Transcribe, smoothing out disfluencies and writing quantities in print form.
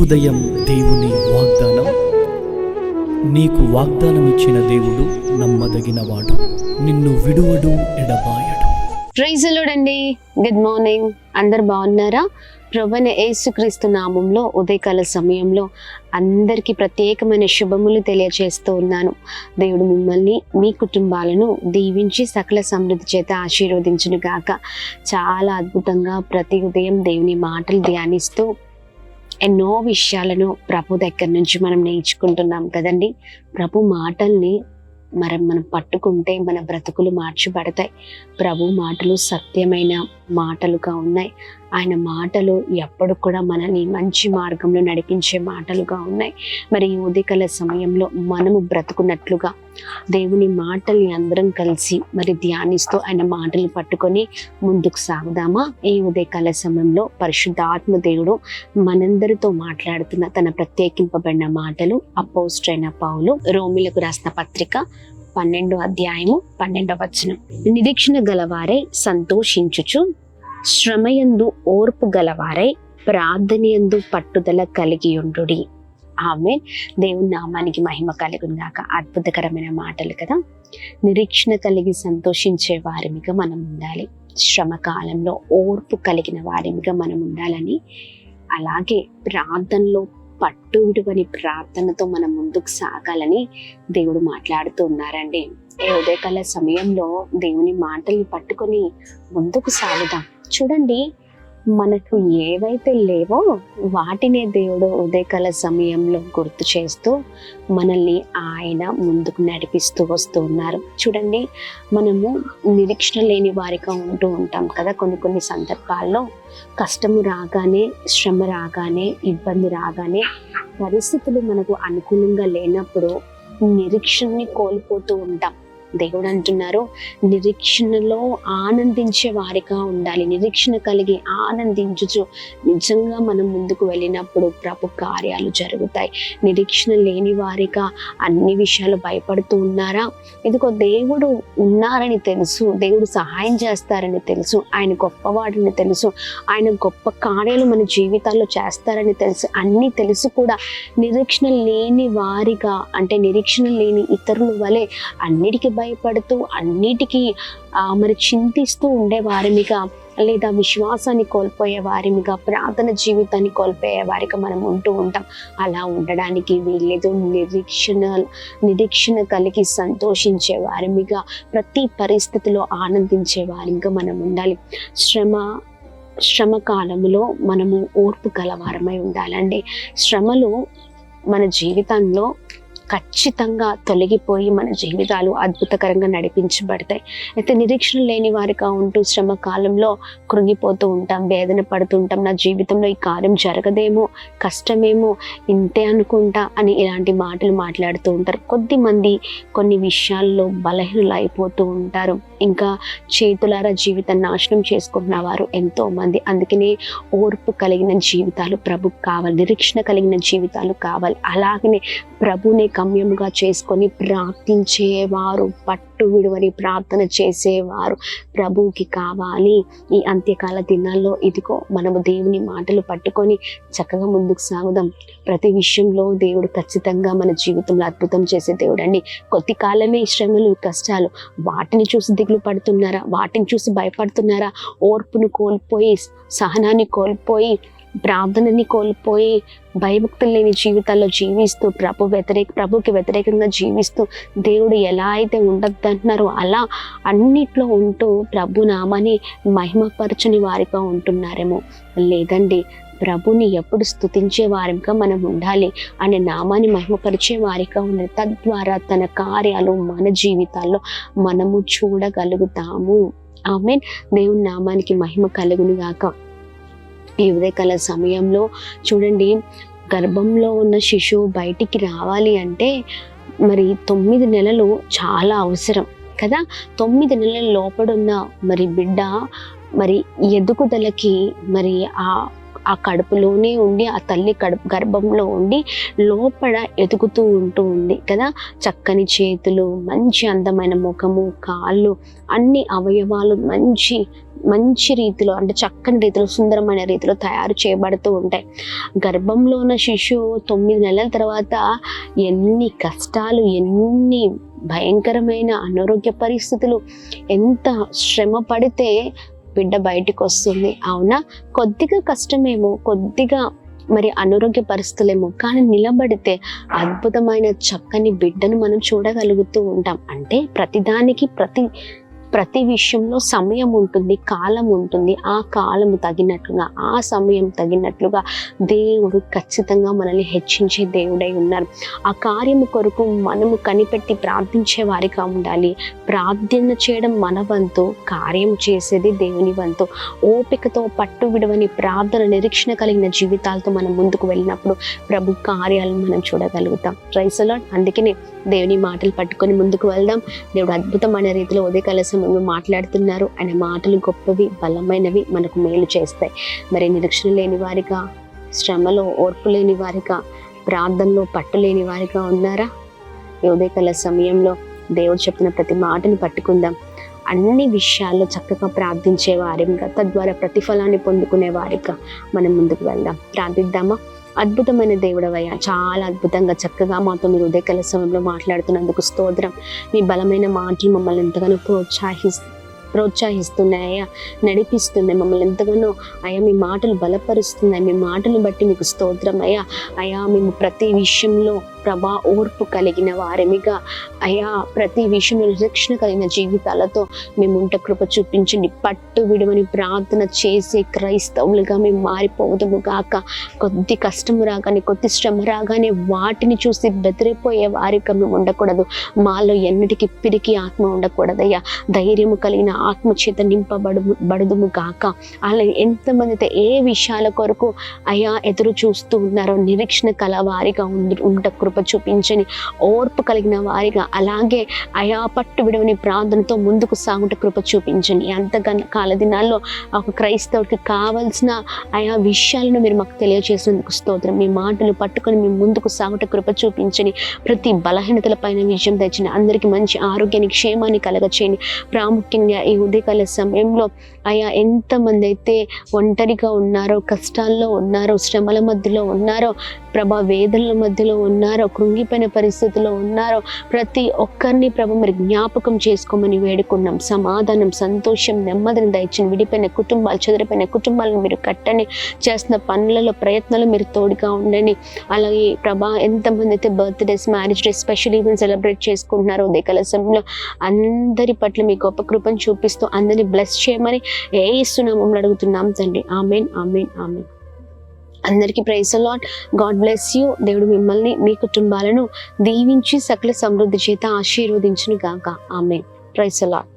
ఉదయం దేవుని వాగ్దానం. నీకు వాగ్దానం ఇచ్చిన దేవుడు నమ్మదగినవాడు, నిన్ను విడువడు, ఎడబాయడు. ప్రైజ్ ది లార్డ్ అండి. Good morning. అందరు బాగున్నారా? ప్రభువైన యేసుక్రీస్తు నామంలో ఉదయకాల సమయంలో అందరికీ ప్రత్యేకమైన శుభములు తెలియజేస్తూ ఉన్నాను. దేవుడు మిమ్మల్ని, మీ కుటుంబాలను దీవించి సకల సమృద్ధి చేత ఆశీర్వదించును గాక. చాలా అద్భుతంగా ప్రతి ఉదయం దేవుని మాటలు ధ్యానిస్తూ ఎన్నో విషయాలను ప్రభు దగ్గర నుంచి మనం నేర్చుకుంటున్నాం కదండి. ప్రభు మాటల్ని మనం పట్టుకుంటే మన బ్రతుకులు మార్చబడతాయి. ప్రభు మాటలు సత్యమైన మాటలుగా ఉన్నాయి. ఆయన మాటలు ఎప్పుడు కూడా మనల్ని మంచి మార్గంలో నడిపించే మాటలుగా ఉన్నాయి. మరి ఈ ఉదయకాల సమయంలో మనము బ్రతుకున్నట్లుగా దేవుని మాటల్ని అందరం కలిసి మరి ధ్యానిస్తూ ఆయన మాటలు పట్టుకొని ముందుకు సాగుదామా? ఈ ఉదయకాల సమయంలో పరిశుద్ధ ఆత్మ దేవుడు మనందరితో మాట్లాడుతున్న తన ప్రత్యేకింపబడిన మాటలు అపోస్తలుడైన పౌలు రోమీయులకు రాసిన పత్రిక 12వ అధ్యాయము 12వ వచనం. నిరీక్షణ గలవారై సంతోషించుచు, శ్రమయందు ఓర్పు గలవారై ప్రార్థనయందు పట్టుదల కలిగి ఉండుడి. ఆమేన్. దేవుని నామానికి మహిమ కలుగును గాక. అద్భుతకరమైన మాటలు కదా. నిరీక్షణ కలిగి సంతోషించే వారిమిగా మనం ఉండాలి. శ్రమ కాలంలో ఓర్పు కలిగిన వారిమిగా మనం ఉండాలని, అలాగే ప్రార్థనలో పట్టు విడువని ప్రార్థనతో మనం ముందుకు సాగాలని దేవుడు మాట్లాడుతూ ఉన్నారండి. ఈ ఉదయకాల సమయంలో దేవుని మాటల్ని పట్టుకొని ముందుకు సాగుదాం. చూడండి, మనకు ఏవైతే లేవో వాటినే దేవుడు ఉదయకాల సమయంలో గుర్తు చేస్తూ మనల్ని ఆయన ముందుకు నడిపిస్తూ వస్తూ ఉన్నారు. చూడండి, మనము నిరీక్షణ లేని వారిగా ఉంటూ ఉంటాం కదా. కొన్ని సందర్భాల్లో కష్టము రాగానే, శ్రమ రాగానే, ఇబ్బంది రాగానే, పరిస్థితులు మనకు అనుకూలంగా లేనప్పుడు నిరీక్షణని కోల్పోతూ ఉంటాం. దేవుడు అంటున్నారు, నిరీక్షణలో ఆనందించే వారిగా ఉండాలి. నిరీక్షణ కలిగి ఆనందించుచు నిజంగా మనం ముందుకు వెళ్ళినప్పుడు ప్రభు కార్యాలు జరుగుతాయి. నిరీక్షణ లేని వారిగా అన్ని విషయాలు భయపడుతూ ఉన్నారా? ఇదిగో దేవుడు ఉన్నారని తెలుసు, దేవుడు సహాయం చేస్తారని తెలుసు, ఆయన గొప్పవాడని తెలుసు, ఆయన గొప్ప కార్యాలు మన జీవితాల్లో చేస్తారని తెలుసు. అన్నీ తెలుసు కూడా నిరీక్షణ లేని వారిగా, అంటే నిరీక్షణ లేని ఇతరుల వలె అన్నిటికీ భయపడుతూ అన్నిటికీ మరి చింతిస్తూ ఉండే వారిమిగా, లేదా విశ్వాసాన్ని కోల్పోయే వారిమిగా, ప్రార్థన జీవితాన్ని కోల్పోయే వారిగా మనం ఉంటూ ఉంటాం. అలా ఉండడానికి వీల్లేదు. నిరీక్షణ కలిగి సంతోషించే వారిమిగా, ప్రతి పరిస్థితిలో ఆనందించే వారిగా మనం ఉండాలి. శ్రమ కాలంలో మనము ఓర్పు గలవారమై ఉండాలండి. శ్రమలు మన జీవితంలో ఖచ్చితంగా తొలగిపోయి మన జీవితాలు అద్భుతకరంగా నడిపించబడతాయి. అయితే నిరీక్షణ లేని వారిగా ఉంటూ శ్రమ కాలంలో కృంగిపోతూ ఉంటాం, వేదన పడుతుంటాం. నా జీవితంలో ఈ కార్యం జరగదేమో, కష్టమేమో, ఇంతే అనుకుంటా అని ఇలాంటి మాటలు మాట్లాడుతూ ఉంటారు. కొద్దిమంది కొన్ని విషయాల్లో బలహీనలు అయిపోతూ ఉంటారు. ఇంకా చేతులారా జీవితాన్ని నాశనం చేసుకుంటున్న వారు ఎంతో మంది. అందుకనే ఓర్పు కలిగిన జీవితాలు ప్రభుకు కావాలి, నిరీక్షణ కలిగిన జీవితాలు కావాలి. అలాగనే ప్రభుని గమ్యముగా చేసుకొని ప్రార్థించేవారు, పట్టు విడువని ప్రార్థన చేసేవారు ప్రభువుకి కావాలి. ఈ అంత్యకాల దినాల్లో ఇదిగో మనము దేవుని మాటలు పట్టుకొని చక్కగా ముందుకు సాగుదాం. ప్రతి విషయంలో దేవుడు ఖచ్చితంగా మన జీవితంలో అద్భుతం చేసే దేవుడు అండి. కొద్ది కాలమే శ్రమలు, కష్టాలు, వాటిని చూసి దిగులు పడుతున్నారా? వాటిని చూసి భయపడుతున్నారా? ఓర్పును కోల్పోయి, సహనాన్ని కోల్పోయి, ప్రార్థనని కోల్పోయి, భయభక్తులు లేని జీవితాల్లో జీవిస్తూ ప్రభుకి వ్యతిరేకంగా జీవిస్తూ దేవుడు ఎలా అయితే ఉండద్దంటున్నారో అలా అన్నిట్లో ఉంటూ ప్రభు నామాన్ని మహిమపరచని వారిగా ఉంటున్నారేమో. లేదండి, ప్రభుని ఎప్పుడు స్తుతించే వారిగా మనం ఉండాలి, అనే నామాన్ని మహిమపరిచే వారిగా ఉండాలి. తద్వారా తన కార్యాలు మన జీవితాల్లో మనము చూడగలుగుతాము. ఆమేన్. దేవుని నామానికి మహిమ కలుగును గాక. ఈ ఉదయకాల సమయంలో చూడండి, గర్భంలో ఉన్న శిశువు బయటికి రావాలి అంటే మరి 9 నెలలు చాలా అవసరం కదా. 9 నెలల లోపడున్న మరి బిడ్డ మరి ఎదుగుదలకి మరి ఆ కడుపులోనే ఉండి, ఆ తల్లి గర్భంలో ఉండి లోపల ఎదుగుతూ ఉంది కదా. చక్కని చేతులు, మంచి అందమైన ముఖము, కాళ్ళు, అన్ని అవయవాలు మంచి రీతిలో, అంటే చక్కని రీతిలో, సుందరమైన రీతిలో తయారు చేయబడుతూ ఉంటాయి. గర్భంలో ఉన్న శిశువు 9 నెలల తర్వాత ఎన్ని కష్టాలు, ఎన్ని భయంకరమైన అనారోగ్య పరిస్థితులు, ఎంత శ్రమ పడితే బిడ్డ బయటికి వస్తుంది. అవునా, కొద్దిగా కష్టమేమో, కొద్దిగా మరి అనారోగ్య పరిస్థితులేమో, కానీ నిలబడితే అద్భుతమైన చక్కని బిడ్డను మనం చూడగలుగుతూ ఉంటాం. అంటే ప్రతిదానికి ప్రతి విషయంలో సమయం ఉంటుంది, కాలం ఉంటుంది. ఆ కాలము తగినట్లుగా, ఆ సమయం తగినట్లుగా దేవుడు ఖచ్చితంగా మనల్ని హెచ్చించే దేవుడై ఉన్నారు. ఆ కార్యము కొరకు మనము కనిపెట్టి ప్రార్థించే వారిగా ఉండాలి. ప్రార్థన చేయడం మన వంతు, కార్యము చేసేది దేవుని వంతు. ఓపికతో పట్టు విడవని ప్రార్థన, నిరీక్షణ కలిగిన జీవితాలతో మనం ముందుకు వెళ్ళినప్పుడు ప్రభు కార్యాలను మనం చూడగలుగుతాం. Praise the Lord. అందుకనే దేవుని మాటలు పట్టుకొని ముందుకు వెళ్దాం. దేవుడు అద్భుతమైన రీతిలో ఉదయకాల సమయంలో మాట్లాడుతున్నారు. ఆయన మాటలు గొప్పవి, బలమైనవి, మనకు మేలు చేస్తాయి. మరి నిరీక్షణ లేని వారిగా, శ్రమలో ఓర్పు లేని వారిగా, ప్రార్థనలో పట్టు లేని వారిగా ఉన్నారా? ఈ ఉదయకాల సమయంలో దేవుడు చెప్పిన ప్రతి మాటను పట్టుకుందాం. అన్ని విషయాల్లో చక్కగా ప్రార్థించే వారిగా, తద్వారా ప్రతిఫలాన్ని పొందుకునే వారిగా మనం ముందుకు వెళ్దాం. ప్రార్థిద్దామా? అద్భుతమైన దేవుడవయ్యా, చాలా అద్భుతంగా చక్కగా మాతో మీరు ఉదయకాల సమయంలో మాట్లాడుతున్నందుకు స్తోత్రం. మీ బలమైన మాటలు మమ్మల్ని ఎంతగానో ప్రోత్సహిస్తున్నాయ్యా, నడిపిస్తున్నాయి. మమ్మల్ని ఎంతగానో అయ్యా మీ మాటలు బలపరుస్తున్నాయి. మీ మాటలు బట్టి మీకు స్తోత్రం అయ్యా. అయ్యా మేము ప్రతి విషయంలో ప్రభా ఓర్పు కలిగిన వారమిగా, అయ్యా ప్రతి విషయంలో రక్షణ కలిగిన జీవితాలతో మేము ఉంట కృప చూపించండి. పట్టు విడవని ప్రార్థన చేసే క్రైస్తవులుగా మేము మారిపోవదము గాక. కొద్ది కష్టము రాగానే, కొద్ది శ్రమ రాగానే వాటిని చూసి బెదిరిపోయే వారిగా మేము ఉండకూడదు. మాలో ఎన్నిటికీ పిరికి ఆత్మ ఉండకూడదయ్యా. ధైర్యము కలిగిన ఆత్మ చేత నింపబడుదుము గాక. అలా ఎంతమంది అయితే ఏ విషయాల కొరకు అయ్యా ఎదురు చూస్తూ ఉన్నారో నిరీక్షణ కల వారిగా ఉంట కృప చూపించని, ఓర్పు కలిగిన వారిగా, అలాగే అయా పట్టు విడవని ప్రార్థనతో ముందుకు సాగుట కృప చూపించండి. కాల దినాల్లో ఒక క్రైస్తవుడికి కావలసిన ఆయా విషయాలను మీరు మాకు తెలియజేసినందుకు స్తోత్రం. మీ మాటలు పట్టుకొని మేము ముందుకు సాగుట కృప చూపించని, ప్రతి బలహీనతల పైన విజయం తెచ్చిన, అందరికీ మంచి ఆరోగ్యాన్ని, క్షేమాన్ని కలగచేయండి. ప్రాముఖ్యంగా ఈ ఉదయకాల సమయంలో అయా ఎంతమంది అయితే ఒంటరిగా ఉన్నారో, కష్టాల్లో ఉన్నారో, శ్రమల మధ్యలో ఉన్నారో ప్రభా, వేదనల మధ్యలో ఉన్నారో, కృంగిపోయిన పరిస్థితుల్లో ఉన్నారో, ప్రతి ఒక్కరిని ప్రభు మరి జ్ఞాపకం చేసుకోమని వేడుకున్నాం. సమాధానం, సంతోషం, నెమ్మదిని దయచేయండి. విడిపోయిన కుటుంబాలు, చెదిరిపోయిన కుటుంబాలను మీరు కట్టండి. చేస్తున్న పనులలో, ప్రయత్నాలు మీరు తోడుగా ఉండండి. అలాగే ప్రభా ఎంతమంది అయితే birthdays, marriage days, special event celebrate చేసుకుంటున్నారో ఉదయకాల సమయంలో అందరి పట్ల మీ గొప్ప కృపను చూపిస్తూ అందరినీ బ్లెస్ చేయమని యేసు నామములో అడుగుతున్నాం తండ్రి. ఆమేన్, ఆమేన్, ఆమేన్. అందరికీ praise the Lord. God bless you. దేవుడు మిమ్మల్ని, మీ కుటుంబాలను దీవించి సకల సమృద్ధి చేత ఆశీర్వదించును గాక. ఆమేన్. Praise the lord.